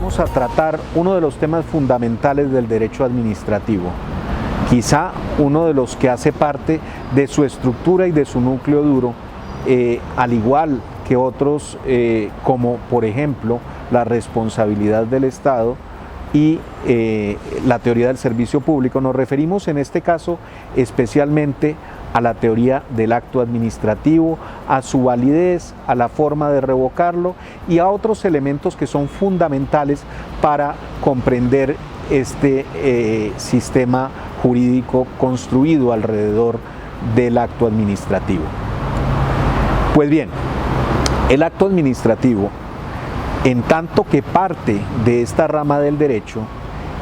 vamos a tratar uno de los temas fundamentales del derecho administrativo, quizá uno de los que hace parte de su estructura y de su núcleo duro, al igual que otros como por ejemplo la responsabilidad del Estado y la teoría del servicio público. Nos referimos en este caso especialmente a la teoría del acto administrativo, a su validez, a la forma de revocarlo y a otros elementos que son fundamentales para comprender este sistema jurídico construido alrededor del acto administrativo. Pues bien, el acto administrativo, en tanto que parte de esta rama del derecho,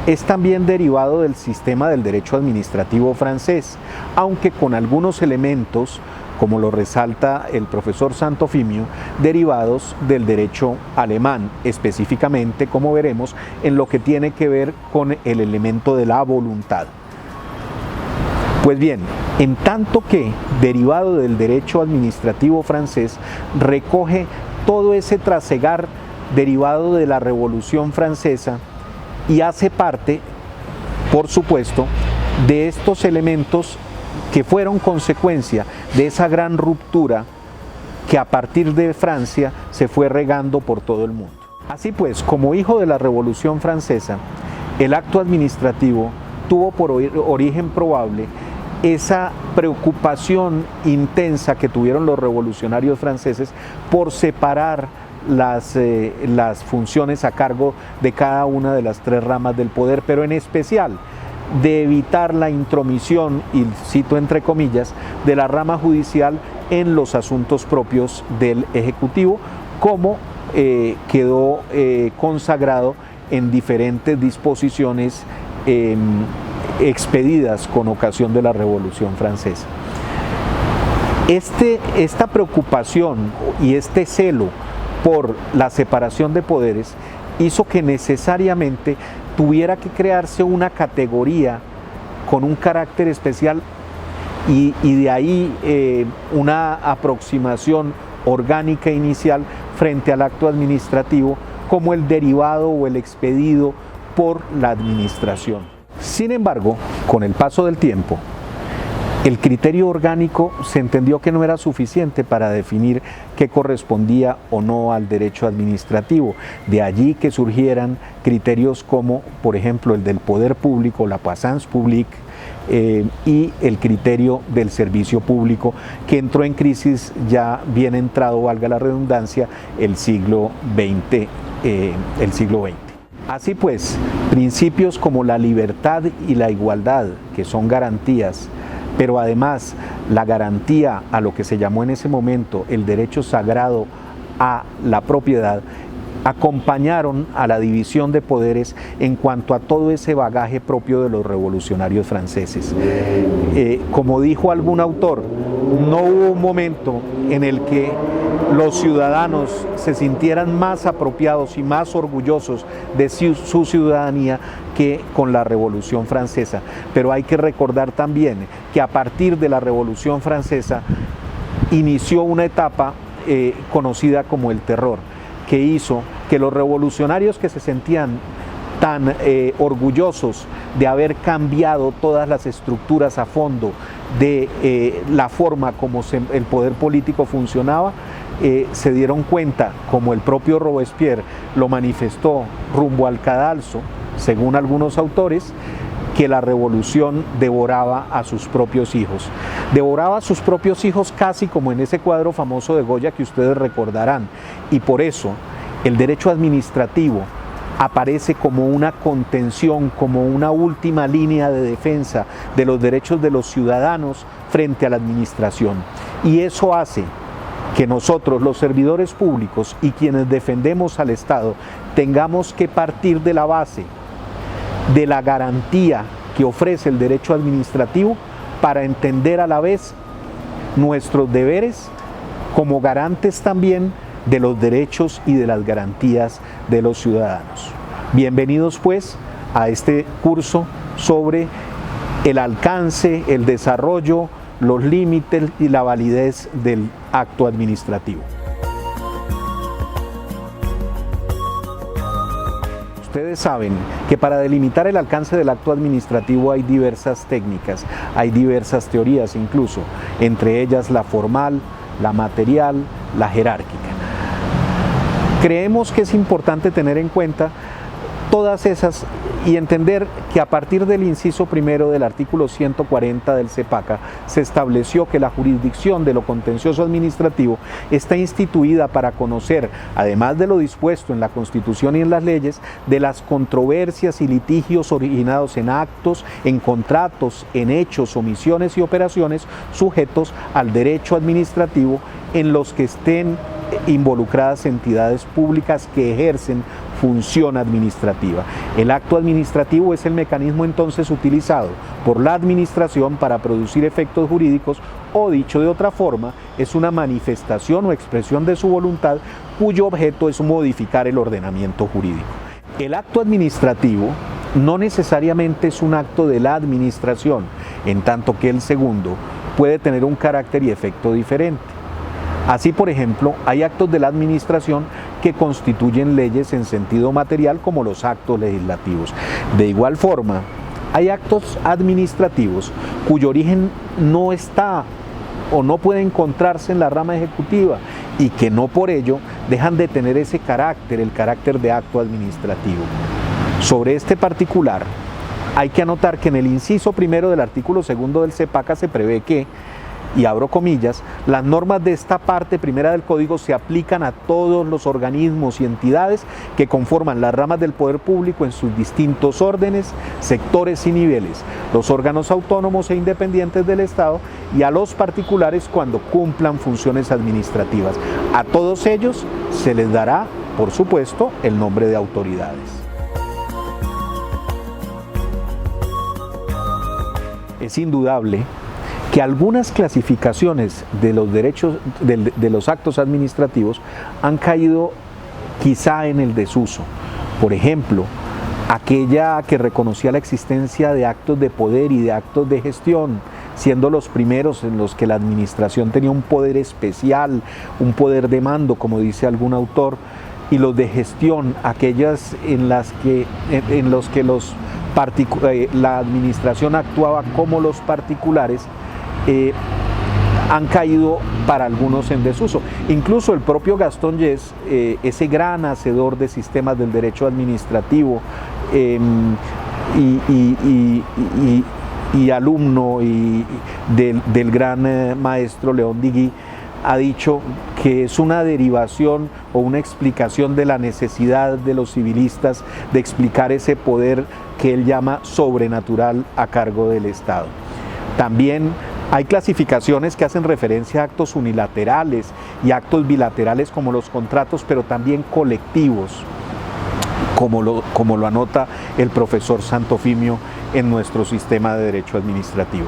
es también derivado del sistema del derecho administrativo francés, aunque con algunos elementos, como lo resalta el profesor Santofimio, derivados del derecho alemán, específicamente, como veremos, en lo que tiene que ver con el elemento de la voluntad. Pues bien, en tanto que, derivado del derecho administrativo francés, recoge todo ese trasegar derivado de la Revolución Francesa, y hace parte, por supuesto, de estos elementos que fueron consecuencia de esa gran ruptura que a partir de Francia se fue regando por todo el mundo. Así pues, como hijo de la Revolución Francesa, el acto administrativo tuvo por origen probable esa preocupación intensa que tuvieron los revolucionarios franceses por separar las funciones a cargo de cada una de las tres ramas del poder, pero en especial de evitar la intromisión, y cito entre comillas, de la rama judicial en los asuntos propios del Ejecutivo, como quedó consagrado en diferentes disposiciones expedidas con ocasión de la Revolución Francesa. Esta preocupación y este celo por la separación de poderes hizo que necesariamente tuviera que crearse una categoría con un carácter especial y de ahí una aproximación orgánica inicial frente al acto administrativo como el derivado o el expedido por la administración. Sin embargo, con el paso del tiempo, el criterio orgánico se entendió que no era suficiente para definir qué correspondía o no al derecho administrativo. De allí que surgieran criterios como, por ejemplo, el del poder público, la puissance publique, y el criterio del servicio público, que entró en crisis ya bien entrado, valga la redundancia, el siglo XX. Así pues, principios como la libertad y la igualdad, que son garantías, pero además la garantía a lo que se llamó en ese momento el derecho sagrado a la propiedad, acompañaron a la división de poderes en cuanto a todo ese bagaje propio de los revolucionarios franceses. Como dijo algún autor, no hubo un momento en el que los ciudadanos se sintieran más apropiados y más orgullosos de su ciudadanía que con la Revolución Francesa. Pero hay que recordar también que a partir de la Revolución Francesa inició una etapa conocida como el terror, que hizo que los revolucionarios que se sentían tan orgullosos de haber cambiado todas las estructuras a fondo de la forma como el poder político funcionaba, se dieron cuenta, como el propio Robespierre lo manifestó rumbo al cadalso, según algunos autores, que la revolución devoraba a sus propios hijos. Devoraba a sus propios hijos casi como en ese cuadro famoso de Goya que ustedes recordarán, y por eso el derecho administrativo aparece como una contención, como una última línea de defensa de los derechos de los ciudadanos frente a la administración. Y eso hace que nosotros, los servidores públicos y quienes defendemos al Estado, tengamos que partir de la base de la garantía que ofrece el derecho administrativo para entender a la vez nuestros deberes como garantes también de los derechos y de las garantías de los ciudadanos. Bienvenidos pues a este curso sobre el alcance, el desarrollo, los límites y la validez del acto administrativo. Ustedes saben que para delimitar el alcance del acto administrativo hay diversas técnicas, hay diversas teorías incluso, entre ellas la formal, la material, la jerárquica. Creemos que es importante tener en cuenta todas esas y entender que a partir del inciso primero del artículo 140 del CEPACA se estableció que la jurisdicción de lo contencioso administrativo está instituida para conocer, además de lo dispuesto en la Constitución y en las leyes, de las controversias y litigios originados en actos, en contratos, en hechos, omisiones y operaciones sujetos al derecho administrativo en los que estén involucradas entidades públicas que ejercen función administrativa. El acto administrativo es el mecanismo entonces utilizado por la administración para producir efectos jurídicos o, dicho de otra forma, es una manifestación o expresión de su voluntad cuyo objeto es modificar el ordenamiento jurídico. El acto administrativo no necesariamente es un acto de la administración, en tanto que el segundo puede tener un carácter y efecto diferente. Así, por ejemplo, hay actos de la administración que constituyen leyes en sentido material como los actos legislativos. De igual forma, hay actos administrativos cuyo origen no está o no puede encontrarse en la rama ejecutiva y que no por ello dejan de tener ese carácter, el carácter de acto administrativo. Sobre este particular, hay que anotar que en el inciso primero del artículo segundo del CEPACA se prevé que, y abro comillas, las normas de esta parte primera del Código se aplican a todos los organismos y entidades que conforman las ramas del poder público en sus distintos órdenes, sectores y niveles, los órganos autónomos e independientes del Estado y a los particulares cuando cumplan funciones administrativas. A todos ellos se les dará, por supuesto, el nombre de autoridades. Es indudable que algunas clasificaciones de los derechos de los actos administrativos han caído quizá en el desuso. Por ejemplo, aquella que reconocía la existencia de actos de poder y de actos de gestión, siendo los primeros en los que la administración tenía un poder especial, un poder de mando, como dice algún autor, y los de gestión, aquellas en los que la administración actuaba como los particulares, han caído para algunos en desuso. Incluso el propio Gastón Yes, ese gran hacedor de sistemas del derecho administrativo y alumno del gran maestro León Digui, ha dicho que es una derivación o una explicación de la necesidad de los civilistas de explicar ese poder que él llama sobrenatural a cargo del Estado. También hay clasificaciones que hacen referencia a actos unilaterales y actos bilaterales como los contratos, pero también colectivos, como lo anota el profesor Santofimio en nuestro sistema de derecho administrativo.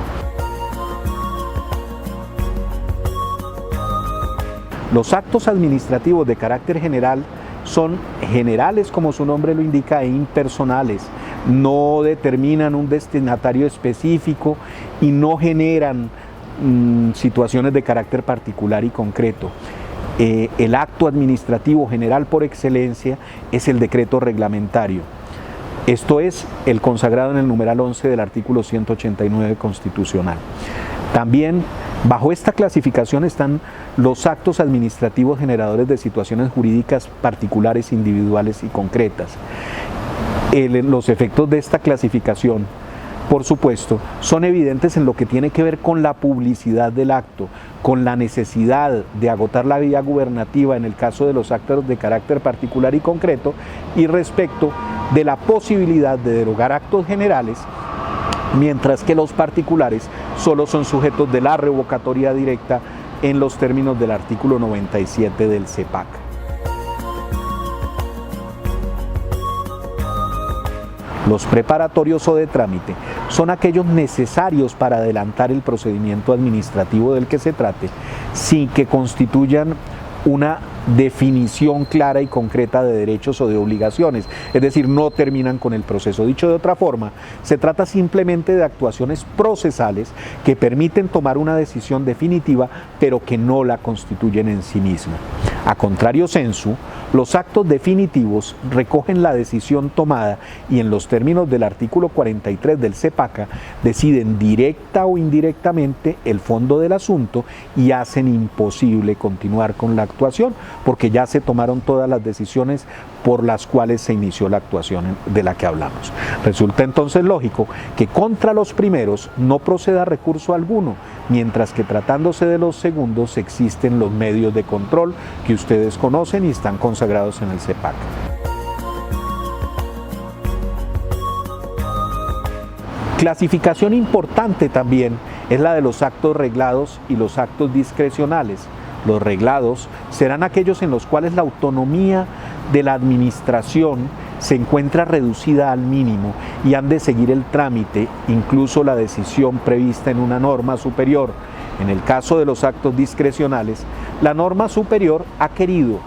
Los actos administrativos de carácter general son generales, como su nombre lo indica, e impersonales. No determinan un destinatario específico y no generan situaciones de carácter particular y concreto. El acto administrativo general por excelencia es el decreto reglamentario. Esto es el consagrado en el numeral 11 del artículo 189 constitucional. También bajo esta clasificación están los actos administrativos generadores de situaciones jurídicas particulares, individuales y concretas. Los efectos de esta clasificación, por supuesto, son evidentes en lo que tiene que ver con la publicidad del acto, con la necesidad de agotar la vía gubernativa en el caso de los actos de carácter particular y concreto, y respecto de la posibilidad de derogar actos generales, mientras que los particulares solo son sujetos de la revocatoria directa en los términos del artículo 97 del CEPACA. Los preparatorios o de trámite son aquellos necesarios para adelantar el procedimiento administrativo del que se trate, sin que constituyan una definición clara y concreta de derechos o de obligaciones, es decir, no terminan con el proceso. Dicho de otra forma, se trata simplemente de actuaciones procesales que permiten tomar una decisión definitiva, pero que no la constituyen en sí misma. A contrario sensu, Los actos definitivos recogen la decisión tomada y en los términos del artículo 43 del CEPACA deciden directa o indirectamente el fondo del asunto y hacen imposible continuar con la actuación porque ya se tomaron todas las decisiones por las cuales se inició la actuación de la que hablamos. Resulta entonces lógico que contra los primeros no proceda recurso alguno, mientras que tratándose de los segundos existen los medios de control que ustedes conocen y están consagrados en el CEPAC. Clasificación importante también es la de los actos reglados y los actos discrecionales. Los reglados serán aquellos en los cuales la autonomía de la administración se encuentra reducida al mínimo y han de seguir el trámite, incluso la decisión prevista en una norma superior. En el caso de los actos discrecionales, la norma superior ha querido,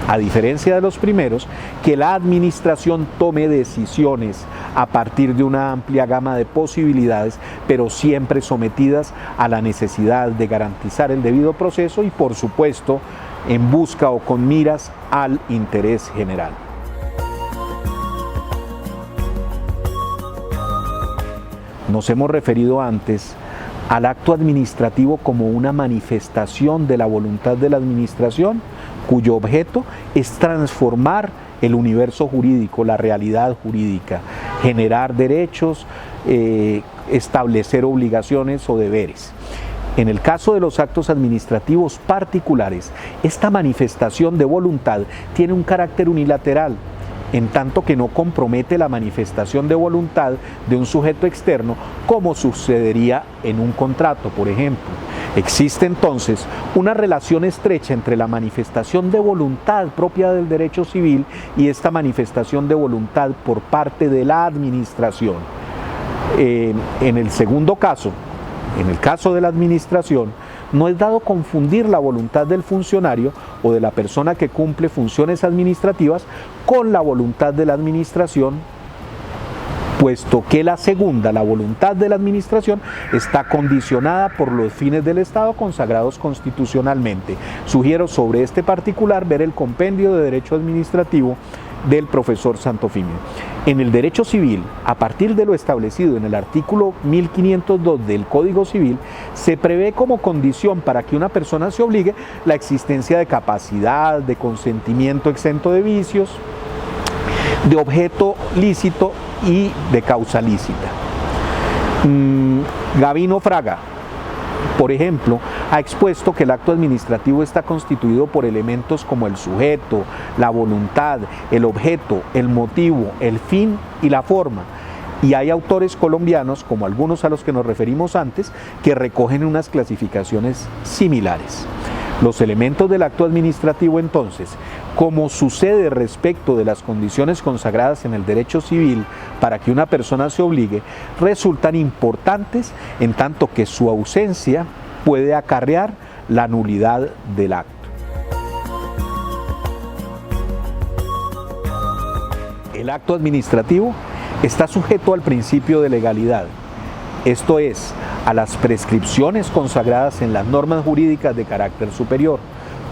a diferencia de los primeros, que la administración tome decisiones a partir de una amplia gama de posibilidades, pero siempre sometidas a la necesidad de garantizar el debido proceso y, por supuesto, en busca o con miras al interés general. Nos hemos referido antes al acto administrativo como una manifestación de la voluntad de la administración, cuyo objeto es transformar el universo jurídico, la realidad jurídica, generar derechos, establecer obligaciones o deberes. En el caso de los actos administrativos particulares, esta manifestación de voluntad tiene un carácter unilateral, en tanto que no compromete la manifestación de voluntad de un sujeto externo, como sucedería en un contrato, por ejemplo. Existe entonces una relación estrecha entre la manifestación de voluntad propia del derecho civil y esta manifestación de voluntad por parte de la administración. En el segundo caso, en el caso de la administración, no es dado confundir la voluntad del funcionario o de la persona que cumple funciones administrativas con la voluntad de la administración, puesto que la segunda, la voluntad de la administración, está condicionada por los fines del Estado consagrados constitucionalmente. Sugiero sobre este particular ver el compendio de Derecho Administrativo del profesor Santofimio. En el derecho civil, a partir de lo establecido en el artículo 1502 del Código Civil, se prevé como condición para que una persona se obligue la existencia de capacidad, de consentimiento exento de vicios, de objeto lícito y de causa lícita. Gavino Fraga, por ejemplo, ha expuesto que el acto administrativo está constituido por elementos como el sujeto, la voluntad, el objeto, el motivo, el fin y la forma. Y hay autores colombianos, como algunos a los que nos referimos antes, que recogen unas clasificaciones similares. Los elementos del acto administrativo, entonces, como sucede respecto de las condiciones consagradas en el derecho civil para que una persona se obligue, resultan importantes en tanto que su ausencia puede acarrear la nulidad del acto. El acto administrativo está sujeto al principio de legalidad, esto es, a las prescripciones consagradas en las normas jurídicas de carácter superior.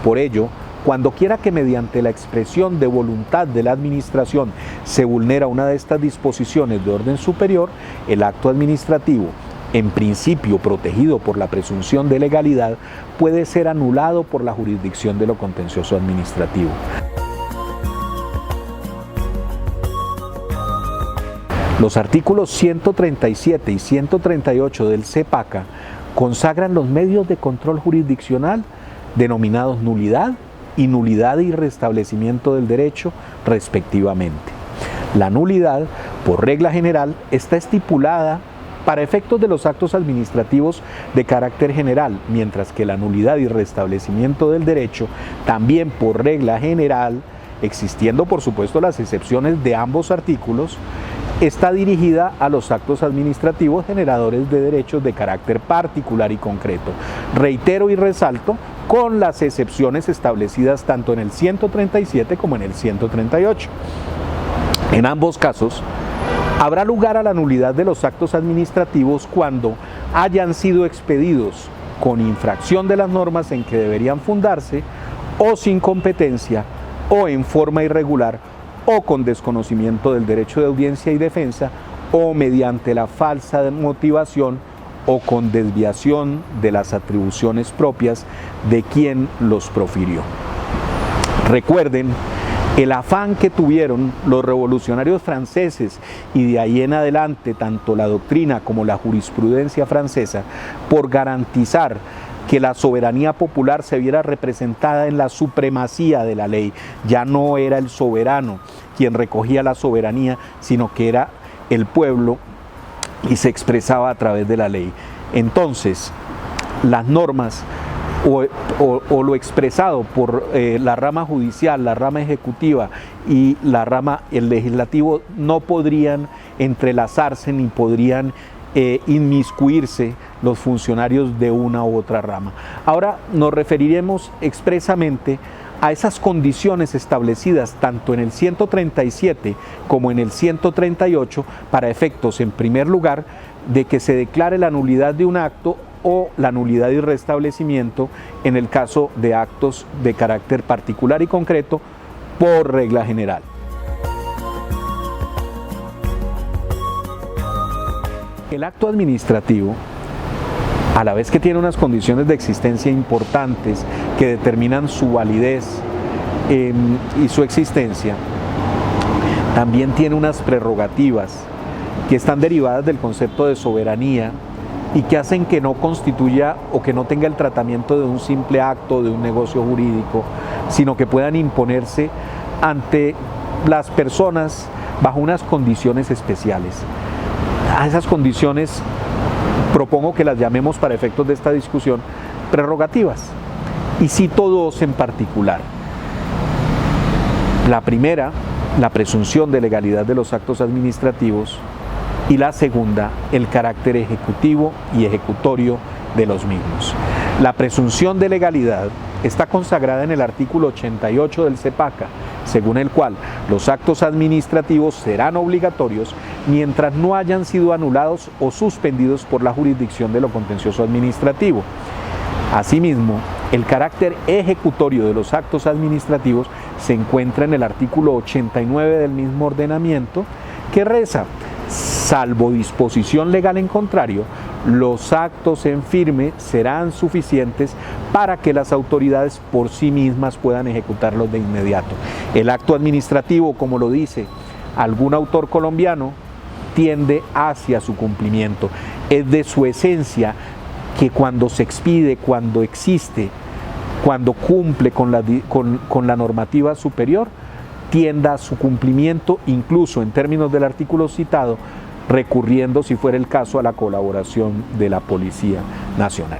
Por ello, cuando quiera que mediante la expresión de voluntad de la administración se vulnera una de estas disposiciones de orden superior, el acto administrativo, en principio protegido por la presunción de legalidad, puede ser anulado por la jurisdicción de lo contencioso administrativo. Los artículos 137 y 138 del CEPACA consagran los medios de control jurisdiccional denominados nulidad y restablecimiento del derecho, respectivamente. La nulidad, por regla general, está estipulada para efectos de los actos administrativos de carácter general, mientras que la nulidad y restablecimiento del derecho, también por regla general, existiendo por supuesto las excepciones de ambos artículos, está dirigida a los actos administrativos generadores de derechos de carácter particular y concreto. Reitero y resalto con las excepciones establecidas tanto en el 137 como en el 138. En ambos casos, habrá lugar a la nulidad de los actos administrativos cuando hayan sido expedidos con infracción de las normas en que deberían fundarse, o sin competencia, o en forma irregular o con desconocimiento del derecho de audiencia y defensa o mediante la falsa motivación o con desviación de las atribuciones propias de quien los profirió. Recuerden el afán que tuvieron los revolucionarios franceses y de ahí en adelante tanto la doctrina como la jurisprudencia francesa por garantizar que la soberanía popular se viera representada en la supremacía de la ley. Ya no era el soberano quien recogía la soberanía, sino que era el pueblo y se expresaba a través de la ley. Entonces, las normas o lo expresado por la rama judicial, la rama ejecutiva y el legislativo no podrían entrelazarse ni podrían inmiscuirse los funcionarios de una u otra rama. Ahora nos referiremos expresamente a esas condiciones establecidas tanto en el 137 como en el 138 para efectos, en primer lugar, de que se declare la nulidad de un acto o la nulidad y restablecimiento en el caso de actos de carácter particular y concreto por regla general. El acto administrativo, a la vez que tiene unas condiciones de existencia importantes que determinan su validez y su existencia, también tiene unas prerrogativas que están derivadas del concepto de soberanía y que hacen que no constituya o que no tenga el tratamiento de un simple acto, de un negocio jurídico, sino que puedan imponerse ante las personas bajo unas condiciones especiales. A esas condiciones propongo que las llamemos para efectos de esta discusión prerrogativas, y cito dos en particular. La primera, la presunción de legalidad de los actos administrativos, y la segunda, el carácter ejecutivo y ejecutorio de los mismos. La presunción de legalidad está consagrada en el artículo 88 del CEPACA, según el cual los actos administrativos serán obligatorios mientras no hayan sido anulados o suspendidos por la jurisdicción de lo contencioso administrativo. Asimismo, el carácter ejecutorio de los actos administrativos se encuentra en el artículo 89 del mismo ordenamiento, que reza: salvo disposición legal en contrario, los actos en firme serán suficientes para que las autoridades por sí mismas puedan ejecutarlos de inmediato. El acto administrativo, como lo dice algún autor colombiano, tiende hacia su cumplimiento. Es de su esencia que cuando se expide, cuando existe, cuando cumple con la normativa superior, tienda a su cumplimiento, incluso en términos del artículo citado, recurriendo, si fuera el caso, a la colaboración de la Policía Nacional.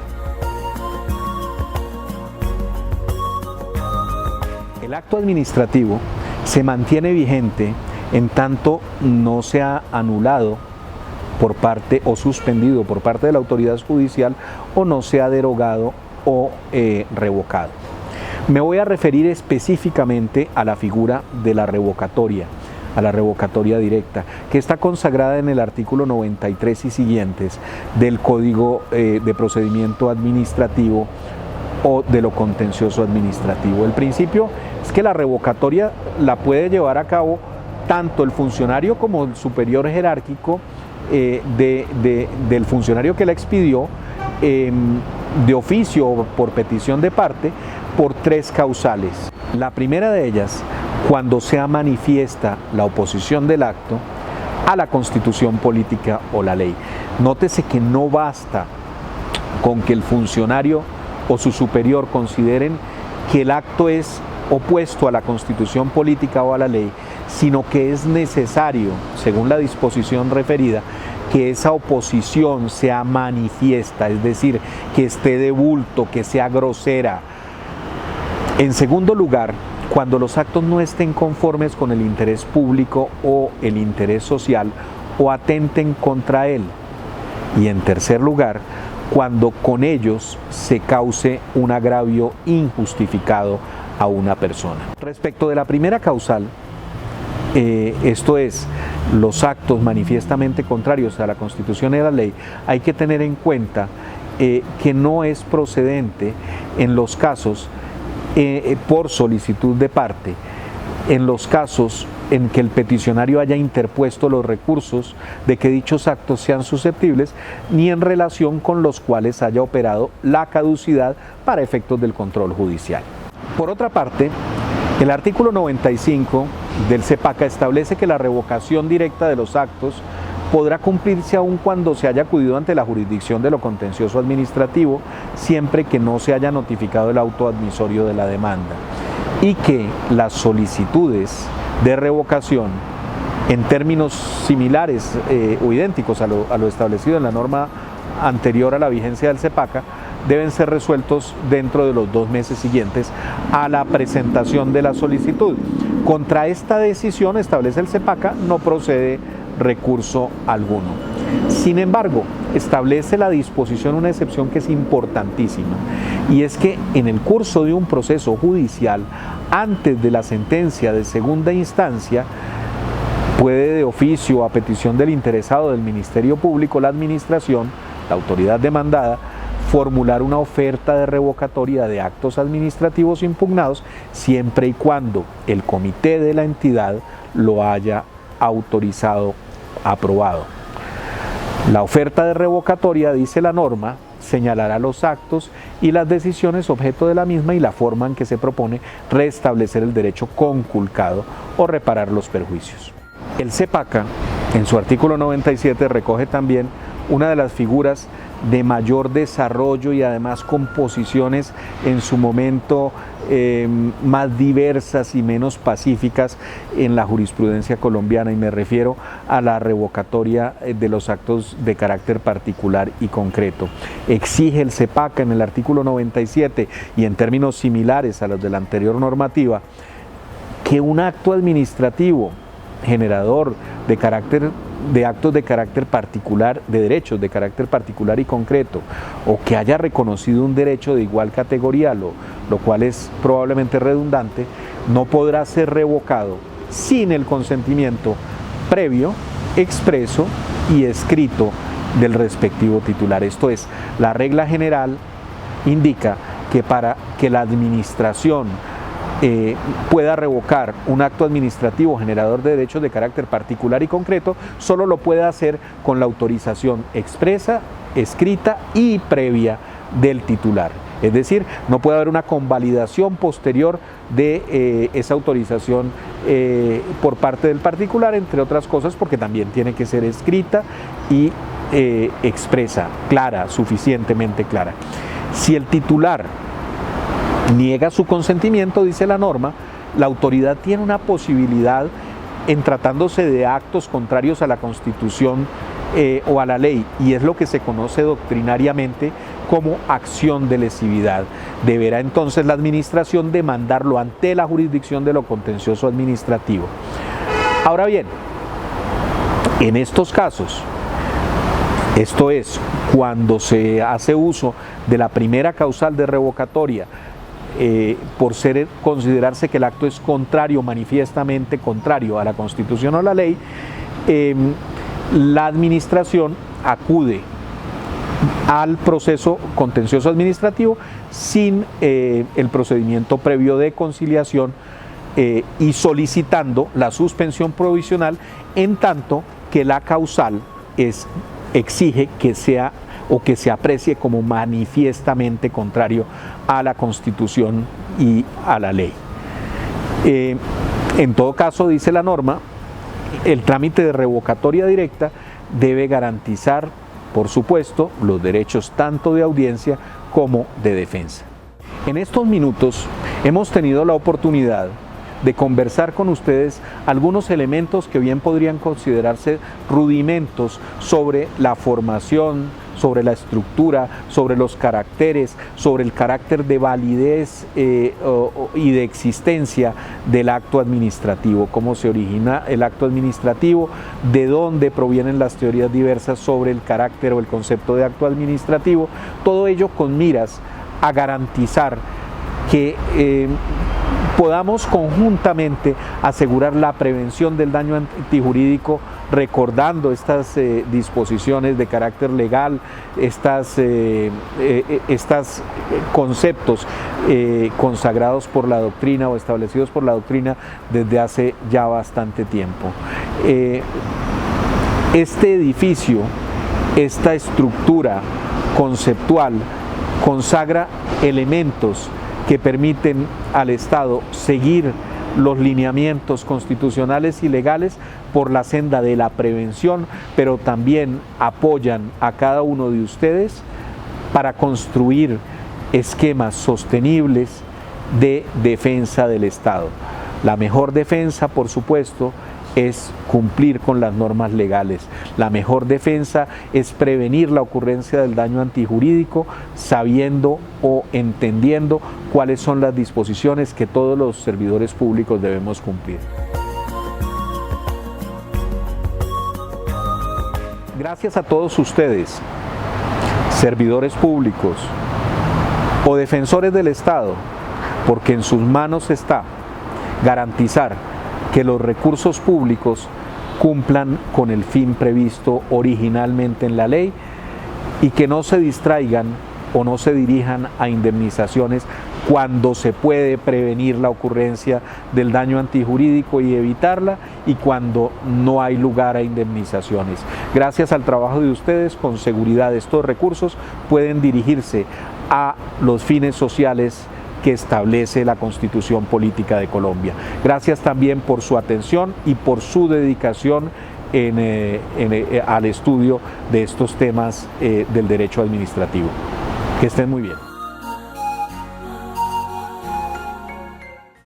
El acto administrativo se mantiene vigente en tanto no sea anulado por parte o suspendido por parte de la autoridad judicial o no sea derogado o revocado. Me voy a referir específicamente a la figura de la revocatoria, a la revocatoria directa, que está consagrada en el artículo 93 y siguientes del Código de Procedimiento Administrativo o de lo contencioso administrativo. El principio es que la revocatoria la puede llevar a cabo tanto el funcionario como el superior jerárquico del funcionario que la expidió, de oficio o por petición de parte, por tres causales. La primera de ellas, cuando sea manifiesta la oposición del acto a la constitución política o la ley. Nótese que no basta con que el funcionario o su superior consideren que el acto es opuesto a la constitución política o a la ley, sino que es necesario, según la disposición referida, que esa oposición sea manifiesta, es decir, que esté de bulto, que sea grosera. En segundo lugar, cuando los actos no estén conformes con el interés público o el interés social o atenten contra él. Y en tercer lugar, cuando con ellos se cause un agravio injustificado a una persona. Respecto de la primera causal, esto es, los actos manifiestamente contrarios a la Constitución y a la ley, hay que tener en cuenta que no es procedente en los casos por solicitud de parte en los casos en que el peticionario haya interpuesto los recursos de que dichos actos sean susceptibles, ni en relación con los cuales haya operado la caducidad para efectos del control judicial. Por otra parte, el artículo 95 del CEPACA establece que la revocación directa de los actos podrá cumplirse aun cuando se haya acudido ante la jurisdicción de lo contencioso administrativo, siempre que no se haya notificado el auto admisorio de la demanda, y que las solicitudes de revocación en términos similares o idénticos a lo establecido en la norma anterior a la vigencia del CEPACA deben ser resueltos dentro de los 2 meses siguientes a la presentación de la solicitud. Contra esta decisión, establece el CEPACA, no procede recurso alguno. Sin embargo, establece la disposición una excepción que es importantísima, y es que en el curso de un proceso judicial, antes de la sentencia de segunda instancia, puede de oficio, a petición del interesado del Ministerio Público, la administración, la autoridad demandada, formular una oferta de revocatoria de actos administrativos impugnados, siempre y cuando el comité de la entidad lo haya autorizado, aprobado. La oferta de revocatoria, dice la norma, señalará los actos y las decisiones objeto de la misma y la forma en que se propone restablecer el derecho conculcado o reparar los perjuicios. El CEPACA, en su artículo 97, recoge también una de las figuras de mayor desarrollo y además con posiciones en su momento más diversas y menos pacíficas en la jurisprudencia colombiana, y me refiero a la revocatoria de los actos de carácter particular y concreto. Exige el CEPACA en el artículo 97 y en términos similares a los de la anterior normativa que un acto administrativo generador de actos de carácter particular, de derechos de carácter particular y concreto, o que haya reconocido un derecho de igual categoría, lo cual es probablemente redundante, no podrá ser revocado sin el consentimiento previo, expreso y escrito del respectivo titular. Esto es, la regla general indica que para que la administración pueda revocar un acto administrativo generador de derechos de carácter particular y concreto, solo lo puede hacer con la autorización expresa, escrita y previa del titular. Es decir, no puede haber una convalidación posterior de esa autorización por parte del particular, entre otras cosas porque también tiene que ser escrita y expresa, clara, suficientemente clara. Si el titular niega su consentimiento, dice la norma, la autoridad tiene una posibilidad, en tratándose de actos contrarios a la Constitución o a la ley, y es lo que se conoce doctrinariamente como acción de lesividad. Deberá entonces la administración demandarlo ante la jurisdicción de lo contencioso administrativo. Ahora bien, en estos casos, esto es, cuando se hace uso de la primera causal de revocatoria, por considerarse que el acto es contrario, manifiestamente contrario a la Constitución o a la ley, la administración acude al proceso contencioso administrativo sin el procedimiento previo de conciliación y solicitando la suspensión provisional, en tanto que la causal exige que sea o que se aprecie como manifiestamente contrario a la Constitución y a la ley. En todo caso, dice la norma, el trámite de revocatoria directa debe garantizar, por supuesto, los derechos tanto de audiencia como de defensa. En estos minutos hemos tenido la oportunidad de conversar con ustedes algunos elementos que bien podrían considerarse rudimentos sobre la formación, sobre la estructura, sobre los caracteres, sobre el carácter de validez y de existencia del acto administrativo, cómo se origina el acto administrativo, de dónde provienen las teorías diversas sobre el carácter o el concepto de acto administrativo, todo ello con miras a garantizar que podamos conjuntamente asegurar la prevención del daño antijurídico, recordando estas disposiciones de carácter legal, estos conceptos consagrados por la doctrina o establecidos por la doctrina desde hace ya bastante tiempo. Este edificio, esta estructura conceptual consagra elementos que permiten al Estado seguir los lineamientos constitucionales y legales por la senda de la prevención, pero también apoyan a cada uno de ustedes para construir esquemas sostenibles de defensa del Estado. La mejor defensa, por supuesto, es cumplir con las normas legales. La mejor defensa es prevenir la ocurrencia del daño antijurídico, sabiendo o entendiendo cuáles son las disposiciones que todos los servidores públicos debemos cumplir. Gracias a todos ustedes, servidores públicos o defensores del Estado, porque en sus manos está garantizar que los recursos públicos cumplan con el fin previsto originalmente en la ley y que no se distraigan o no se dirijan a indemnizaciones cuando se puede prevenir la ocurrencia del daño antijurídico y evitarla, y cuando no hay lugar a indemnizaciones. Gracias al trabajo de ustedes, con seguridad estos recursos pueden dirigirse a los fines sociales que establece la Constitución Política de Colombia. Gracias también por su atención y por su dedicación al estudio de estos temas del derecho administrativo. Que estén muy bien.